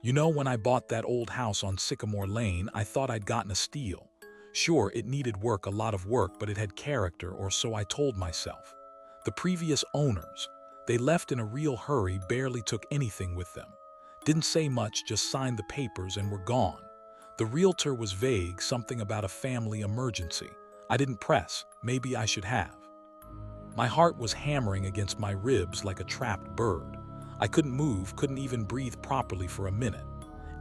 You know, when I bought that old house on Sycamore Lane, I thought I'd gotten a steal. Sure, it needed work, a lot of work, but it had character, or so I told myself. The previous owners, they left in a real hurry, barely took anything with them. Didn't say much, just signed the papers and were gone. The realtor was vague, something about a family emergency. I didn't press, maybe I should have. My heart was hammering against my ribs like a trapped bird. I couldn't move, couldn't even breathe properly for a minute.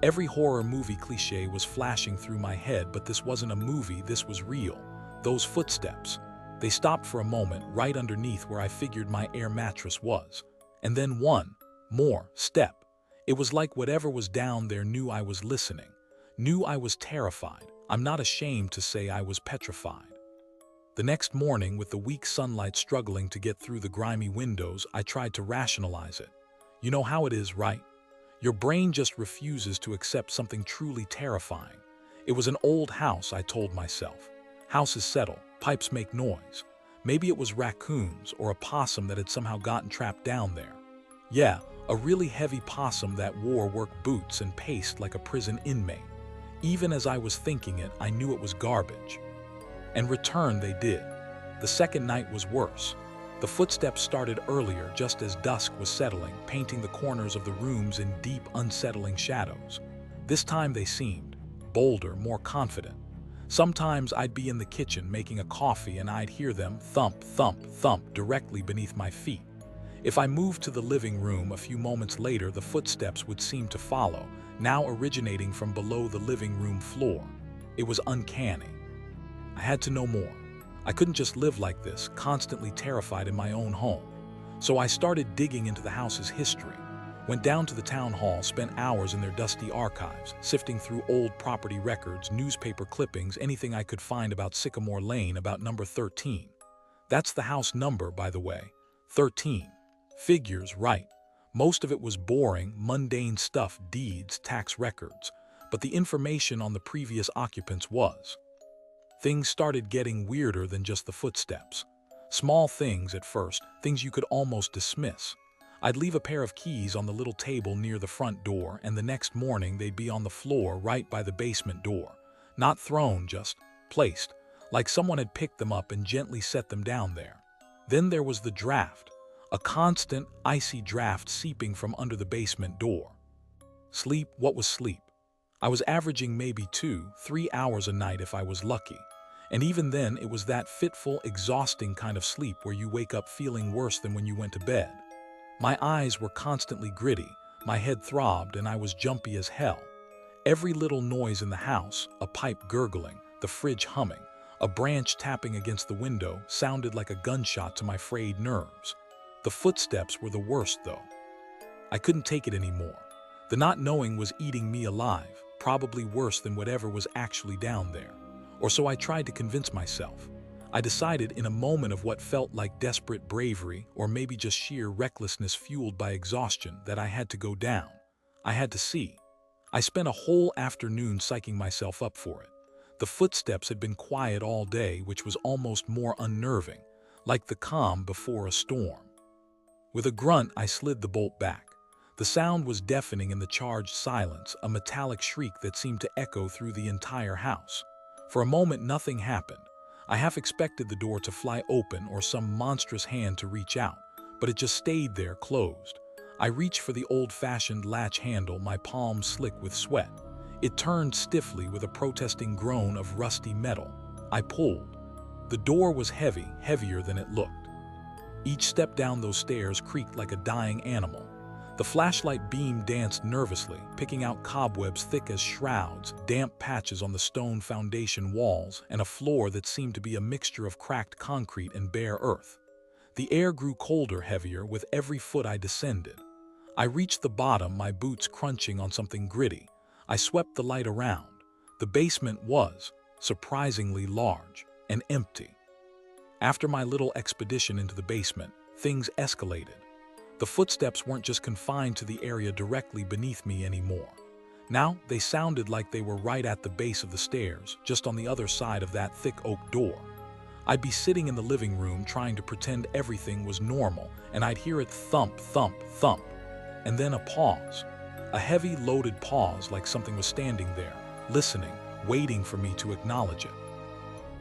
Every horror movie cliché was flashing through my head, but this wasn't a movie, this was real. Those footsteps. They stopped for a moment, right underneath where I figured my air mattress was. And then one more step. It was like whatever was down there knew I was listening, knew I was terrified. I'm not ashamed to say I was petrified. The next morning, with the weak sunlight struggling to get through the grimy windows, I tried to rationalize it. You know how it is, right? Your brain just refuses to accept something truly terrifying. It was an old house, I told myself. Houses settle, pipes make noise. Maybe it was raccoons or a possum that had somehow gotten trapped down there. Yeah, a really heavy possum that wore work boots and paced like a prison inmate. Even as I was thinking it, I knew it was garbage. And return they did. The second night was worse. The footsteps started earlier, just as dusk was settling, painting the corners of the rooms in deep, unsettling shadows. This time they seemed bolder, more confident. Sometimes I'd be in the kitchen making a coffee and I'd hear them thump, thump, thump directly beneath my feet. If I moved to the living room a few moments later, the footsteps would seem to follow, now originating from below the living room floor. It was uncanny. I had to know more. I couldn't just live like this, constantly terrified in my own home. So I started digging into the house's history. Went down to the town hall, spent hours in their dusty archives, sifting through old property records, newspaper clippings, anything I could find about Sycamore Lane, about number 13. That's the house number, by the way. 13. Figures, right. Most of it was boring, mundane stuff, deeds, tax records. But the information on the previous occupants was. Things started getting weirder than just the footsteps. Small things at first, things you could almost dismiss. I'd leave a pair of keys on the little table near the front door, and the next morning they'd be on the floor right by the basement door. Not thrown, just placed, like someone had picked them up and gently set them down there. Then there was the draft, a constant, icy draft seeping from under the basement door. Sleep, what was sleep? I was averaging maybe 2-3 hours a night if I was lucky. And even then, it was that fitful, exhausting kind of sleep where you wake up feeling worse than when you went to bed. My eyes were constantly gritty, my head throbbed, and I was jumpy as hell. Every little noise in the house, a pipe gurgling, the fridge humming, a branch tapping against the window, sounded like a gunshot to my frayed nerves. The footsteps were the worst, though. I couldn't take it anymore. The not knowing was eating me alive, probably worse than whatever was actually down there. Or so I tried to convince myself. I decided in a moment of what felt like desperate bravery, or maybe just sheer recklessness fueled by exhaustion, that I had to go down. I had to see. I spent a whole afternoon psyching myself up for it. The footsteps had been quiet all day, which was almost more unnerving, like the calm before a storm. With a grunt, I slid the bolt back. The sound was deafening in the charged silence, a metallic shriek that seemed to echo through the entire house. For a moment, nothing happened. I half expected the door to fly open or some monstrous hand to reach out, but it just stayed there, closed. I reached for the old-fashioned latch handle, my palms slick with sweat. It turned stiffly with a protesting groan of rusty metal. I pulled. The door was heavy, heavier than it looked. Each step down those stairs creaked like a dying animal. The flashlight beam danced nervously, picking out cobwebs thick as shrouds, damp patches on the stone foundation walls, and a floor that seemed to be a mixture of cracked concrete and bare earth. The air grew colder, heavier, with every foot I descended. I reached the bottom, my boots crunching on something gritty. I swept the light around. The basement was surprisingly large and empty. After my little expedition into the basement, things escalated. The footsteps weren't just confined to the area directly beneath me anymore. Now they sounded like they were right at the base of the stairs, just on the other side of that thick oak door. I'd be sitting in the living room trying to pretend everything was normal, and I'd hear it thump, thump, thump, and then a pause. A heavy, loaded pause like something was standing there, listening, waiting for me to acknowledge it.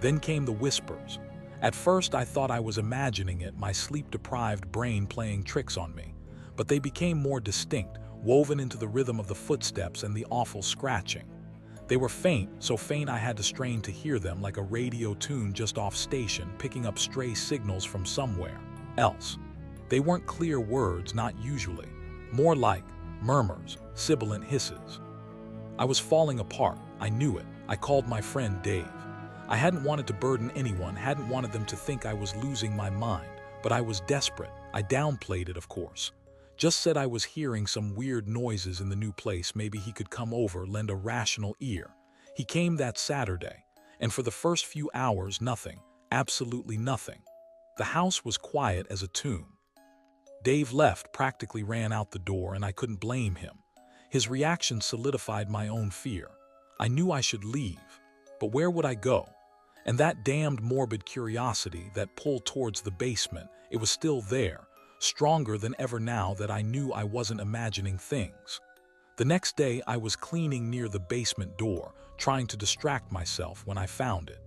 Then came the whispers. At first I thought I was imagining it, my sleep-deprived brain playing tricks on me. But they became more distinct, woven into the rhythm of the footsteps and the awful scratching. They were faint, so faint I had to strain to hear them, like a radio tune just off station, picking up stray signals from somewhere else. They weren't clear words, not usually. More like murmurs, sibilant hisses. I was falling apart. I knew it. I called my friend Dave. I hadn't wanted to burden anyone, hadn't wanted them to think I was losing my mind, but I was desperate. I downplayed it, of course. Just said I was hearing some weird noises in the new place, maybe he could come over, lend a rational ear. He came that Saturday, and for the first few hours, nothing, absolutely nothing. The house was quiet as a tomb. Dave left, practically ran out the door, and I couldn't blame him. His reaction solidified my own fear. I knew I should leave, but where would I go? And that damned morbid curiosity, that pull towards the basement, it was still there, stronger than ever now that I knew I wasn't imagining things. The next day I was cleaning near the basement door, trying to distract myself when I found it.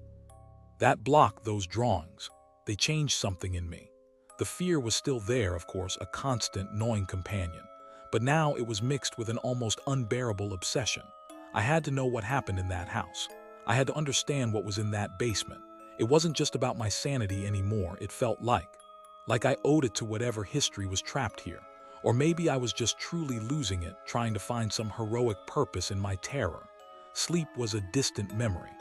That blocked those drawings. They changed something in me. The fear was still there, of course, a constant, gnawing companion. But now it was mixed with an almost unbearable obsession. I had to know what happened in that house. I had to understand what was in that basement. It wasn't just about my sanity anymore, it felt like I owed it to whatever history was trapped here. Or maybe I was just truly losing it, trying to find some heroic purpose in my terror. Sleep was a distant memory.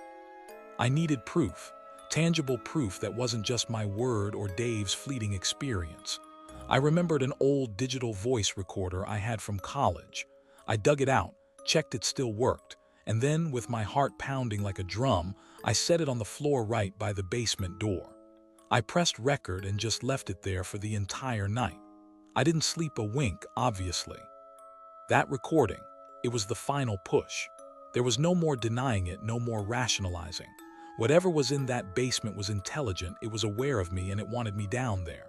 I needed proof, tangible proof that wasn't just my word or Dave's fleeting experience. I remembered an old digital voice recorder I had from college. I dug it out, checked it still worked, and then, with my heart pounding like a drum, I set it on the floor right by the basement door. I pressed record and just left it there for the entire night. I didn't sleep a wink, obviously. That recording, it was the final push. There was no more denying it, no more rationalizing. Whatever was in that basement was intelligent, it was aware of me, and it wanted me down there.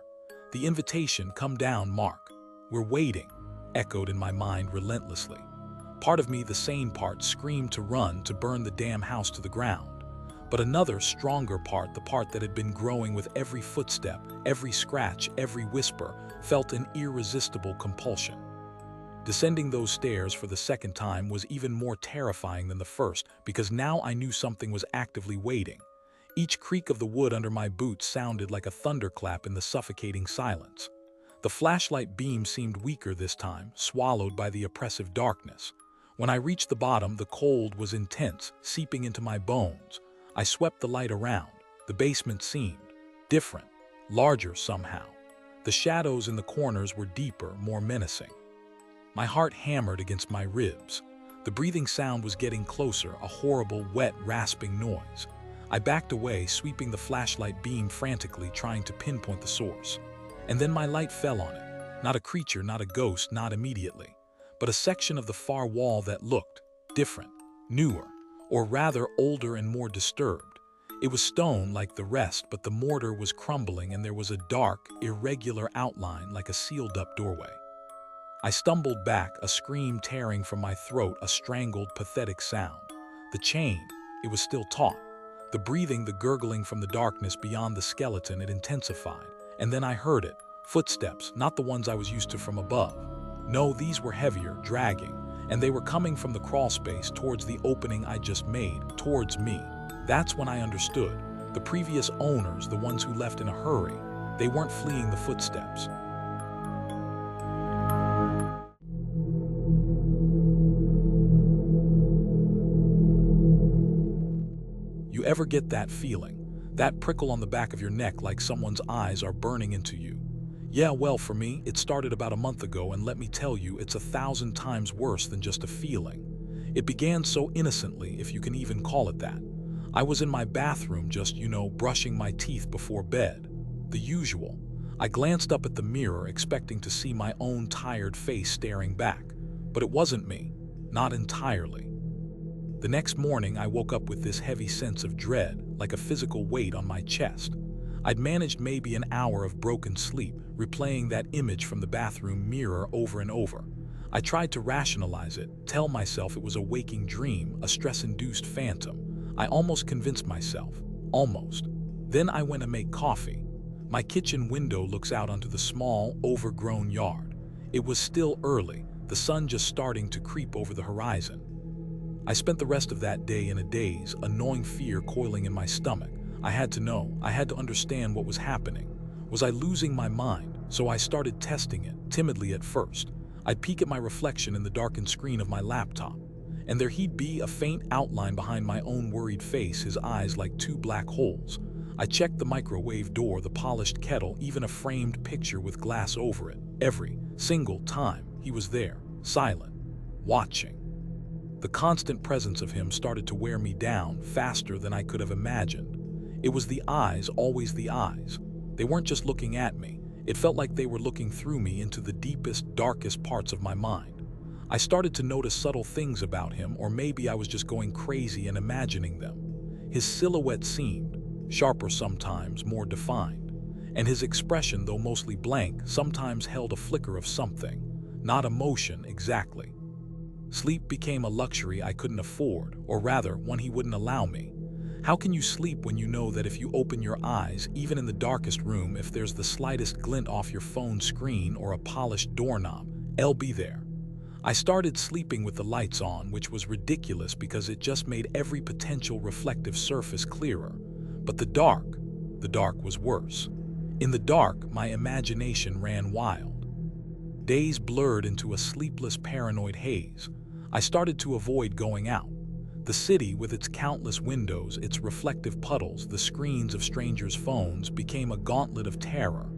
The invitation, "Come down, Mark. We're waiting," echoed in my mind relentlessly. Part of me, the sane part, screamed to run, to burn the damn house to the ground. But another, stronger part, the part that had been growing with every footstep, every scratch, every whisper, felt an irresistible compulsion. Descending those stairs for the second time was even more terrifying than the first, because now I knew something was actively waiting. Each creak of the wood under my boots sounded like a thunderclap in the suffocating silence. The flashlight beam seemed weaker this time, swallowed by the oppressive darkness. When I reached the bottom, the cold was intense, seeping into my bones. I swept the light around. The basement seemed different, larger somehow. The shadows in the corners were deeper, more menacing. My heart hammered against my ribs. The breathing sound was getting closer, a horrible, wet, rasping noise. I backed away, sweeping the flashlight beam frantically, trying to pinpoint the source. And then my light fell on it. Not a creature, not a ghost, not immediately, but a section of the far wall that looked different, newer, or rather older and more disturbed. It was stone like the rest, but the mortar was crumbling and there was a dark, irregular outline like a sealed-up doorway. I stumbled back, a scream tearing from my throat, a strangled, pathetic sound. The chain, it was still taut. The breathing, the gurgling from the darkness beyond the skeleton, it intensified. And then I heard it. Footsteps, not the ones I was used to from above. No, these were heavier, dragging, and they were coming from the crawl space towards the opening I just made, towards me. That's when I understood. The previous owners, the ones who left in a hurry, they weren't fleeing the footsteps. You ever get that feeling? That prickle on the back of your neck, like someone's eyes are burning into you? Yeah, well, for me, it started about a month ago, and let me tell you, it's 1,000 times worse than just a feeling. It began so innocently, if you can even call it that. I was in my bathroom just, brushing my teeth before bed. The usual. I glanced up at the mirror, expecting to see my own tired face staring back. But it wasn't me. Not entirely. The next morning, I woke up with this heavy sense of dread, like a physical weight on my chest. I'd managed maybe an hour of broken sleep, replaying that image from the bathroom mirror over and over. I tried to rationalize it, tell myself it was a waking dream, a stress-induced phantom. I almost convinced myself. Almost. Then I went to make coffee. My kitchen window looks out onto the small, overgrown yard. It was still early, the sun just starting to creep over the horizon. I spent the rest of that day in a daze, a gnawing fear coiling in my stomach. I had to know, I had to understand what was happening. Was I losing my mind? So I started testing it, timidly at first. I'd peek at my reflection in the darkened screen of my laptop, and there he'd be, a faint outline behind my own worried face, his eyes like two black holes. I checked the microwave door, the polished kettle, even a framed picture with glass over it. Every single time he was there, silent, watching. The constant presence of him started to wear me down faster than I could have imagined. It was the eyes, always the eyes. They weren't just looking at me. It felt like they were looking through me into the deepest, darkest parts of my mind. I started to notice subtle things about him, or maybe I was just going crazy and imagining them. His silhouette seemed sharper sometimes, more defined. And his expression, though mostly blank, sometimes held a flicker of something. Not emotion, exactly. Sleep became a luxury I couldn't afford, or rather, one he wouldn't allow me. How can you sleep when you know that if you open your eyes, even in the darkest room, if there's the slightest glint off your phone screen or a polished doorknob, it'll be there? I started sleeping with the lights on, which was ridiculous because it just made every potential reflective surface clearer. But the dark was worse. In the dark, my imagination ran wild. Days blurred into a sleepless, paranoid haze. I started to avoid going out. The city, with its countless windows, its reflective puddles, the screens of strangers' phones, became a gauntlet of terror.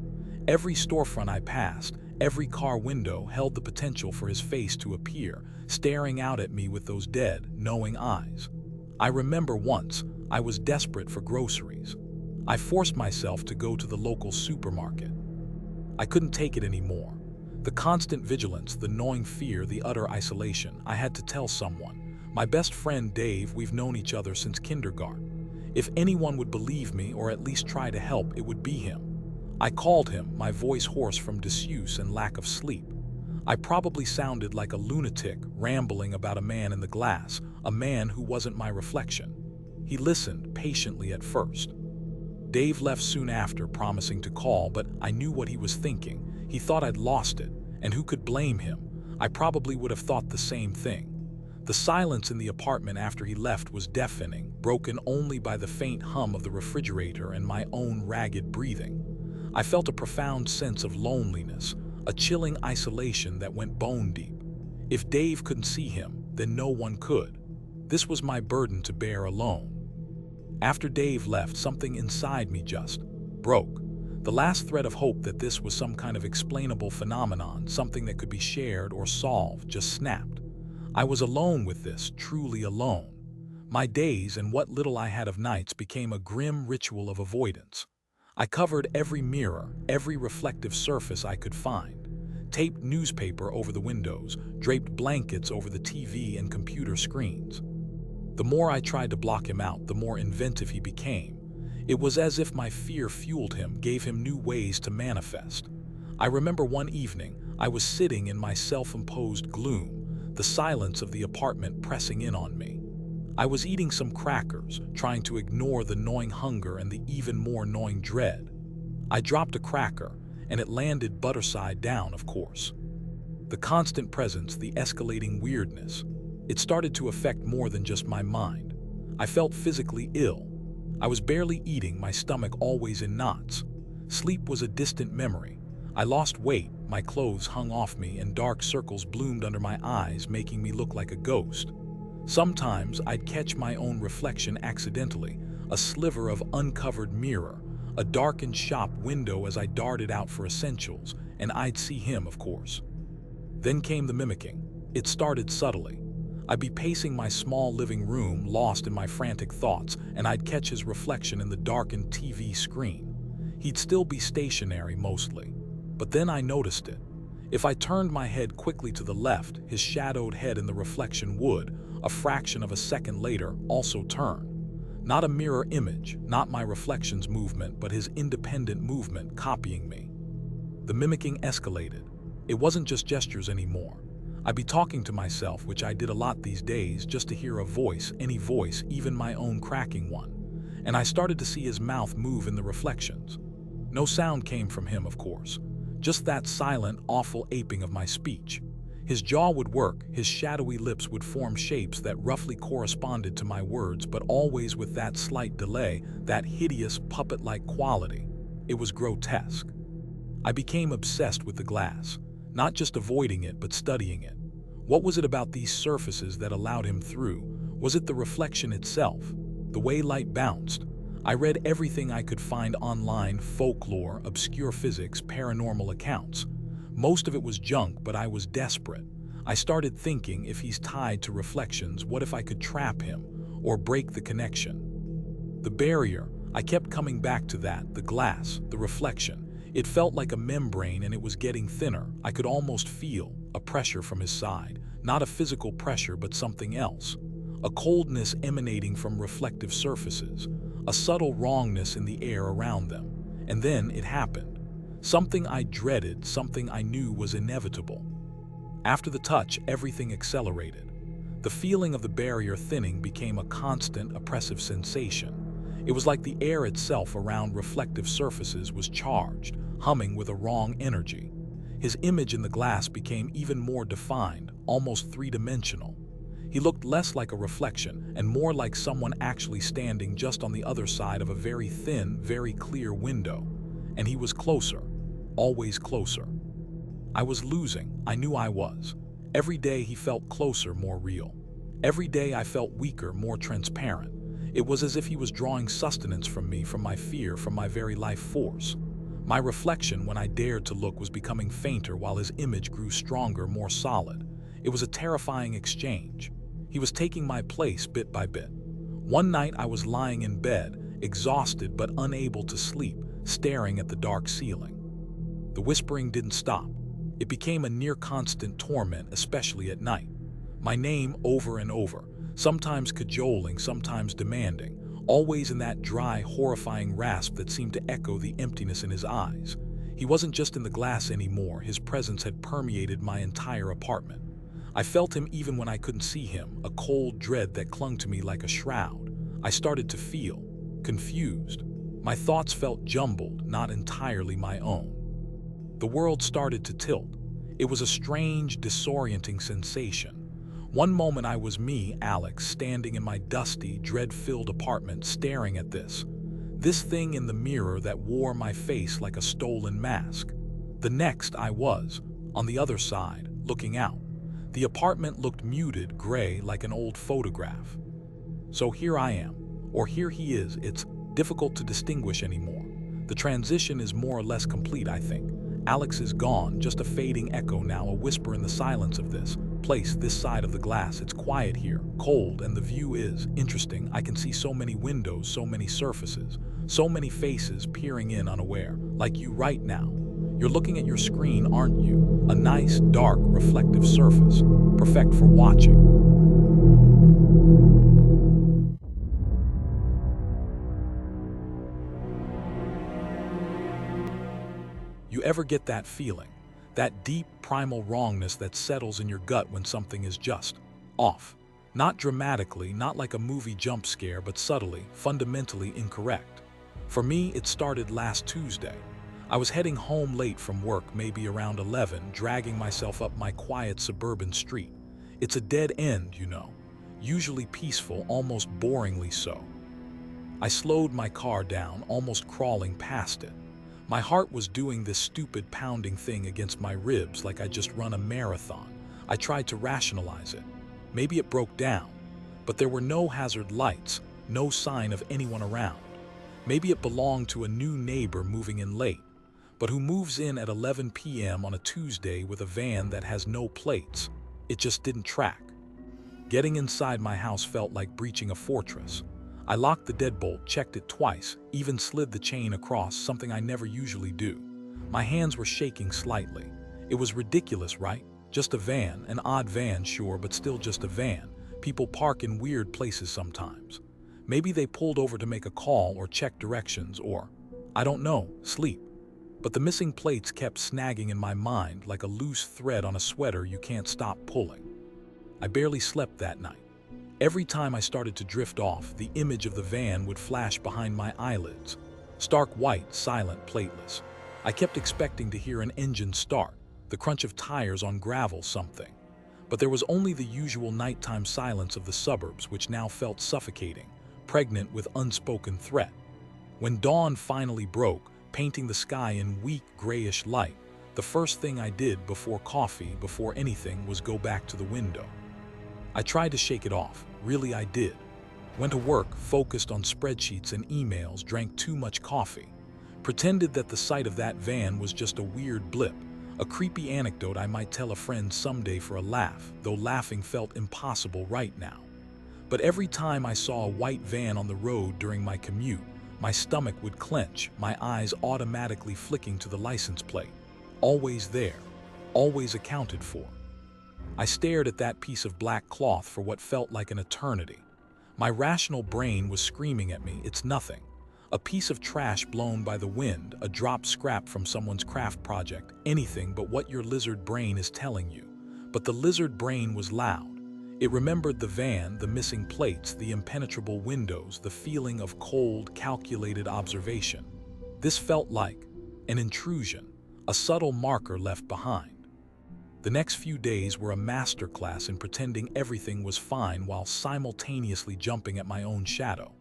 Every storefront I passed, every car window held the potential for his face to appear, staring out at me with those dead, knowing eyes. I remember once, I was desperate for groceries. I forced myself to go to the local supermarket. I couldn't take it anymore. The constant vigilance, the gnawing fear, the utter isolation. I had to tell someone. My best friend Dave, we've known each other since kindergarten. If anyone would believe me or at least try to help, it would be him. I called him, my voice hoarse from disuse and lack of sleep. I probably sounded like a lunatic, rambling about a man in the glass, a man who wasn't my reflection. He listened patiently at first. Dave left soon after, promising to call, but I knew what he was thinking. He thought I'd lost it, and who could blame him? I probably would have thought the same thing. The silence in the apartment after he left was deafening, broken only by the faint hum of the refrigerator and my own ragged breathing. I felt a profound sense of loneliness, a chilling isolation that went bone deep. If Dave couldn't see him, then no one could. This was my burden to bear alone. After Dave left, something inside me just broke. The last thread of hope that this was some kind of explainable phenomenon, something that could be shared or solved, just snapped. I was alone with this, truly alone. My days and what little I had of nights became a grim ritual of avoidance. I covered every mirror, every reflective surface I could find, taped newspaper over the windows, draped blankets over the TV and computer screens. The more I tried to block him out, the more inventive he became. It was as if my fear fueled him, gave him new ways to manifest. I remember one evening, I was sitting in my self-imposed gloom, the silence of the apartment pressing in on me. I was eating some crackers, trying to ignore the gnawing hunger and the even more gnawing dread. I dropped a cracker, and it landed butter side down, of course. The constant presence, the escalating weirdness, it started to affect more than just my mind. I felt physically ill. I was barely eating, my stomach always in knots. Sleep was a distant memory. I lost weight, my clothes hung off me, and dark circles bloomed under my eyes, making me look like a ghost. Sometimes I'd catch my own reflection accidentally, a sliver of uncovered mirror, a darkened shop window as I darted out for essentials, and I'd see him, of course. Then came the mimicking. It started subtly. I'd be pacing my small living room, lost in my frantic thoughts, and I'd catch his reflection in the darkened TV screen. He'd still be stationary mostly, but then I noticed it. If I turned my head quickly to the left, his shadowed head in the reflection would, a fraction of a second later, also turn. Not a mirror image, not my reflection's movement, but his independent movement copying me. The mimicking escalated. It wasn't just gestures anymore. I'd be talking to myself, which I did a lot these days, just to hear a voice, any voice, even my own cracking one. And I started to see his mouth move in the reflections. No sound came from him, of course. Just that silent, awful aping of my speech. His jaw would work, his shadowy lips would form shapes that roughly corresponded to my words, but always with that slight delay, that hideous, puppet-like quality. It was grotesque. I became obsessed with the glass, not just avoiding it, but studying it. What was it about these surfaces that allowed him through? Was it the reflection itself? The way light bounced? I read everything I could find online: folklore, obscure physics, paranormal accounts. Most of it was junk, but I was desperate. I started thinking, if he's tied to reflections, what if I could trap him or break the connection? The barrier, I kept coming back to that, the glass, the reflection. It felt like a membrane, and it was getting thinner. I could almost feel a pressure from his side, not a physical pressure, but something else. A coldness emanating from reflective surfaces, a subtle wrongness in the air around them. And then it happened. Something I dreaded, something I knew was inevitable. After the touch, everything accelerated. The feeling of the barrier thinning became a constant, oppressive sensation. It was like the air itself around reflective surfaces was charged, humming with a wrong energy. His image in the glass became even more defined, almost three-dimensional. He looked less like a reflection and more like someone actually standing just on the other side of a very thin, very clear window. And he was closer, always closer. I was losing, I knew I was. Every day he felt closer, more real. Every day I felt weaker, more transparent. It was as if he was drawing sustenance from me, from my fear, from my very life force. My reflection, when I dared to look, was becoming fainter while his image grew stronger, more solid. It was a terrifying exchange. He was taking my place bit by bit. One night I was lying in bed, exhausted but unable to sleep, staring at the dark ceiling. The whispering didn't stop. It became a near-constant torment, especially at night. My name over and over, sometimes cajoling, sometimes demanding, always in that dry, horrifying rasp that seemed to echo the emptiness in his eyes. He wasn't just in the glass anymore, his presence had permeated my entire apartment. I felt him even when I couldn't see him, a cold dread that clung to me like a shroud. I started to feel confused. My thoughts felt jumbled, not entirely my own. The world started to tilt. It was a strange, disorienting sensation. One moment I was me, Alex, standing in my dusty, dread-filled apartment, staring at this thing in the mirror that wore my face like a stolen mask. The next I was, on the other side, looking out. The apartment looked muted, gray, like an old photograph. So here I am, or here he is. It's difficult to distinguish anymore. The transition is more or less complete, I think. Alex is gone, just a fading echo now, a whisper in the silence of this place, this side of the glass. It's quiet here, cold, and the view is interesting. I can see so many windows, so many surfaces, so many faces peering in unaware, like you right now. You're looking at your screen, aren't you? A nice, dark, reflective surface, perfect for watching. You ever get that feeling? That deep, primal wrongness that settles in your gut when something is just off. Not dramatically, not like a movie jump scare, but subtly, fundamentally incorrect. For me, it started last Tuesday. I was heading home late from work, maybe around 11, dragging myself up my quiet suburban street. It's a dead end, you know. Usually peaceful, almost boringly so. I slowed my car down, almost crawling past it. My heart was doing this stupid pounding thing against my ribs like I'd just run a marathon. I tried to rationalize it. Maybe it broke down, but there were no hazard lights, no sign of anyone around. Maybe it belonged to a new neighbor moving in late, but who moves in at 11 p.m. on a Tuesday with a van that has no plates? It just didn't track. Getting inside my house felt like breaching a fortress. I locked the deadbolt, checked it twice, even slid the chain across, something I never usually do. My hands were shaking slightly. It was ridiculous, right? Just a van, an odd van, sure, but still just a van. People park in weird places sometimes. Maybe they pulled over to make a call or check directions or, I don't know, sleep. But the missing plates kept snagging in my mind like a loose thread on a sweater you can't stop pulling. I barely slept that night. Every time I started to drift off, the image of the van would flash behind my eyelids. Stark white, silent, plateless. I kept expecting to hear an engine start, the crunch of tires on gravel, something. But there was only the usual nighttime silence of the suburbs, which now felt suffocating, pregnant with unspoken threat. When dawn finally broke, painting the sky in weak, grayish light, the first thing I did before coffee, before anything, was go back to the window. I tried to shake it off, really I did. Went to work, focused on spreadsheets and emails, drank too much coffee. Pretended that the sight of that van was just a weird blip, a creepy anecdote I might tell a friend someday for a laugh, though laughing felt impossible right now. But every time I saw a white van on the road during my commute, my stomach would clench, my eyes automatically flicking to the license plate. Always there, always accounted for. I stared at that piece of black cloth for what felt like an eternity. My rational brain was screaming at me, it's nothing. A piece of trash blown by the wind, a dropped scrap from someone's craft project, anything but what your lizard brain is telling you. But the lizard brain was loud. It remembered the van, the missing plates, the impenetrable windows, the feeling of cold, calculated observation. This felt like an intrusion, a subtle marker left behind. The next few days were a masterclass in pretending everything was fine while simultaneously jumping at my own shadow.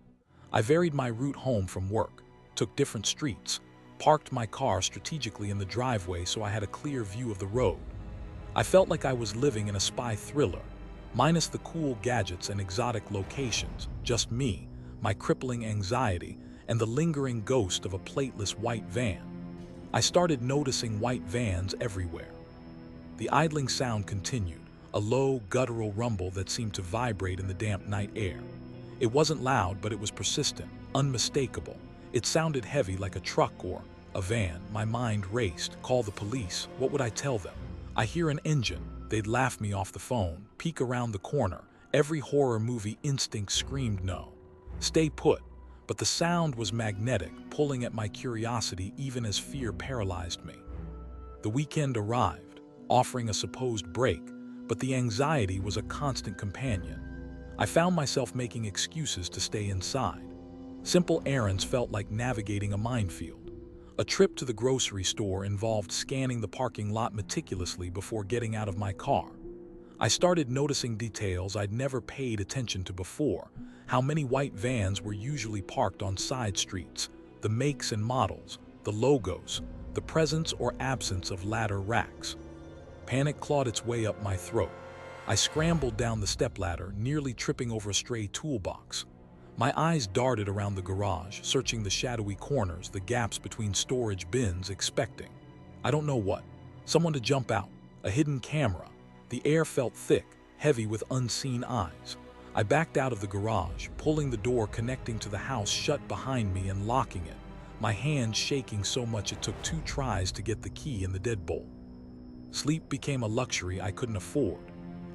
I varied my route home from work, took different streets, parked my car strategically in the driveway so I had a clear view of the road. I felt like I was living in a spy thriller, minus the cool gadgets and exotic locations, just me, my crippling anxiety, and the lingering ghost of a plateless white van. I started noticing white vans everywhere. The idling sound continued, a low, guttural rumble that seemed to vibrate in the damp night air. It wasn't loud, but it was persistent, unmistakable. It sounded heavy like a truck or a van. My mind raced. Call the police. What would I tell them? I hear an engine. They'd laugh me off the phone. Peek around the corner. Every horror movie instinct screamed no. Stay put. But the sound was magnetic, pulling at my curiosity even as fear paralyzed me. The weekend arrived, offering a supposed break, but the anxiety was a constant companion. I found myself making excuses to stay inside. Simple errands felt like navigating a minefield. A trip to the grocery store involved scanning the parking lot meticulously before getting out of my car. I started noticing details I'd never paid attention to before, how many white vans were usually parked on side streets, the makes and models, the logos, the presence or absence of ladder racks. Panic clawed its way up my throat. I scrambled down the stepladder, nearly tripping over a stray toolbox. My eyes darted around the garage, searching the shadowy corners, the gaps between storage bins, expecting, I don't know what, someone to jump out, a hidden camera. The air felt thick, heavy with unseen eyes. I backed out of the garage, pulling the door connecting to the house shut behind me and locking it, my hands shaking so much it took 2 tries to get the key in the deadbolt. Sleep became a luxury I couldn't afford.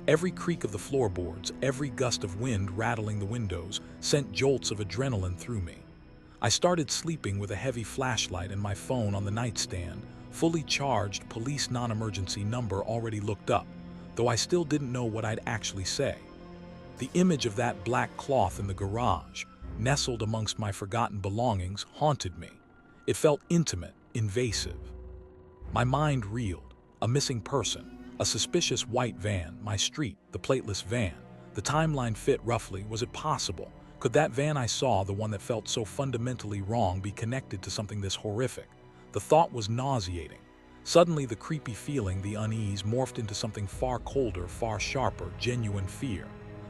Every creak of the floorboards, every gust of wind rattling the windows, sent jolts of adrenaline through me. I started sleeping with a heavy flashlight and my phone on the nightstand, fully charged, police non-emergency number already looked up, though I still didn't know what I'd actually say. The image of that black cloth in the garage, nestled amongst my forgotten belongings, haunted me. It felt intimate, invasive. My mind reeled. A missing person, a suspicious white van, my street, the plateless van. The timeline fit roughly. Was it possible? Could that van I saw, the one that felt so fundamentally wrong, be connected to something this horrific? The thought was nauseating. Suddenly the creepy feeling, the unease, morphed into something far colder, far sharper, genuine fear.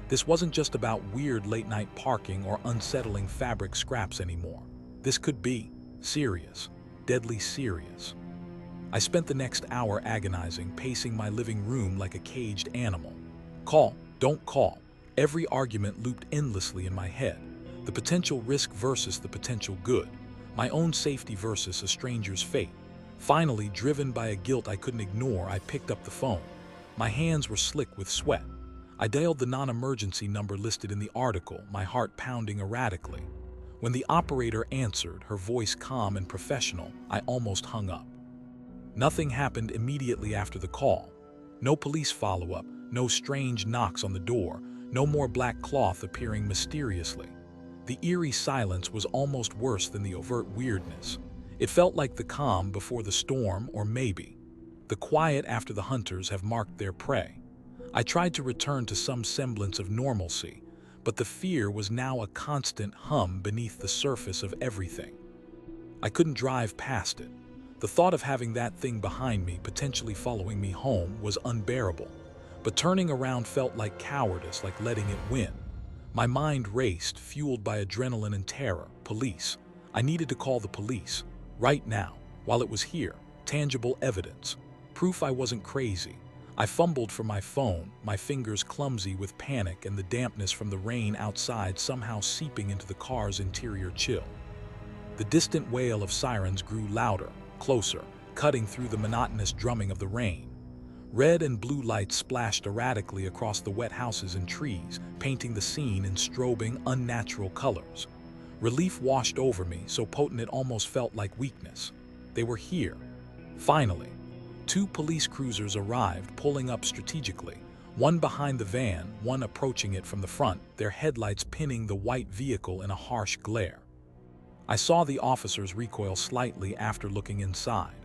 This wasn't just about weird late-night parking or unsettling fabric scraps anymore. This could be serious, deadly serious. I spent the next hour agonizing, pacing my living room like a caged animal. Call, don't call. Every argument looped endlessly in my head. The potential risk versus the potential good. My own safety versus a stranger's fate. Finally, driven by a guilt I couldn't ignore, I picked up the phone. My hands were slick with sweat. I dialed the non-emergency number listed in the article, my heart pounding erratically. When the operator answered, her voice calm and professional, I almost hung up. Nothing happened immediately after the call. No police follow-up, no strange knocks on the door, no more black cloth appearing mysteriously. The eerie silence was almost worse than the overt weirdness. It felt like the calm before the storm, or maybe the quiet after the hunters have marked their prey. I tried to return to some semblance of normalcy, but the fear was now a constant hum beneath the surface of everything. I couldn't drive past it. The thought of having that thing behind me, potentially following me home, was unbearable. But turning around felt like cowardice, like letting it win. My mind raced, fueled by adrenaline and terror. Police. I needed to call the police. Right now, while it was here. Tangible evidence. Proof I wasn't crazy. I fumbled for my phone, my fingers clumsy with panic and the dampness from the rain outside somehow seeping into the car's interior chill. The distant wail of sirens grew louder, closer, cutting through the monotonous drumming of the rain. Red and blue lights splashed erratically across the wet houses and trees, painting the scene in strobing, unnatural colors. Relief washed over me, so potent it almost felt like weakness. They were here. Finally. 2 police cruisers arrived, pulling up strategically, one behind the van, one approaching it from the front, their headlights pinning the white vehicle in a harsh glare. I saw the officers recoil slightly after looking inside.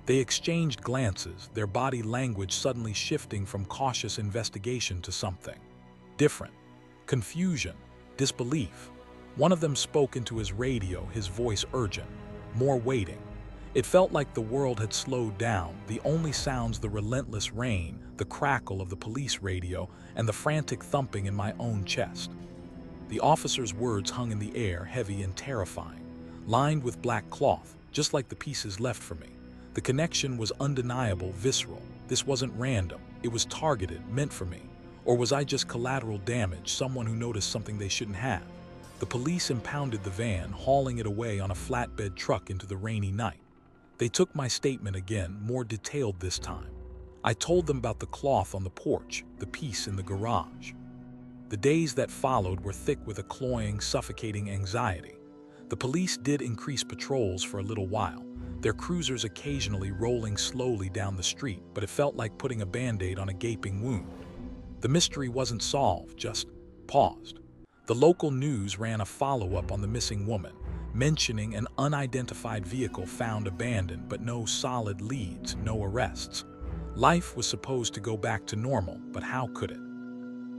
They exchanged glances, their body language suddenly shifting from cautious investigation to something different. Confusion, disbelief. One of them spoke into his radio, his voice urgent. More waiting. It felt like the world had slowed down, the only sounds the relentless rain, the crackle of the police radio, and the frantic thumping in my own chest. The officer's words hung in the air, heavy and terrifying, lined with black cloth, just like the pieces left for me. The connection was undeniable, visceral. This wasn't random. It was targeted, meant for me. Or was I just collateral damage, someone who noticed something they shouldn't have? The police impounded the van, hauling it away on a flatbed truck into the rainy night. They took my statement again, more detailed this time. I told them about the cloth on the porch, the piece in the garage. The days that followed were thick with a cloying, suffocating anxiety. The police did increase patrols for a little while, their cruisers occasionally rolling slowly down the street, but it felt like putting a band-aid on a gaping wound. The mystery wasn't solved, just paused. The local news ran a follow-up on the missing woman, mentioning an unidentified vehicle found abandoned, but no solid leads, no arrests. Life was supposed to go back to normal, but how could it?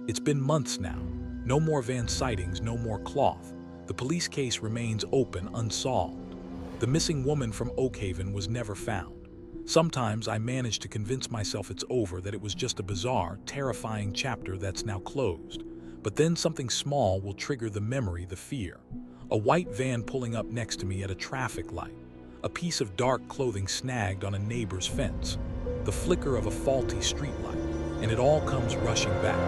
It's been months now. No more van sightings, no more cloth. The police case remains open, unsolved. The missing woman from Oakhaven was never found. Sometimes I manage to convince myself it's over, that it was just a bizarre, terrifying chapter that's now closed. But then something small will trigger the memory, the fear. A white van pulling up next to me at a traffic light. A piece of dark clothing snagged on a neighbor's fence. The flicker of a faulty streetlight. And it all comes rushing back.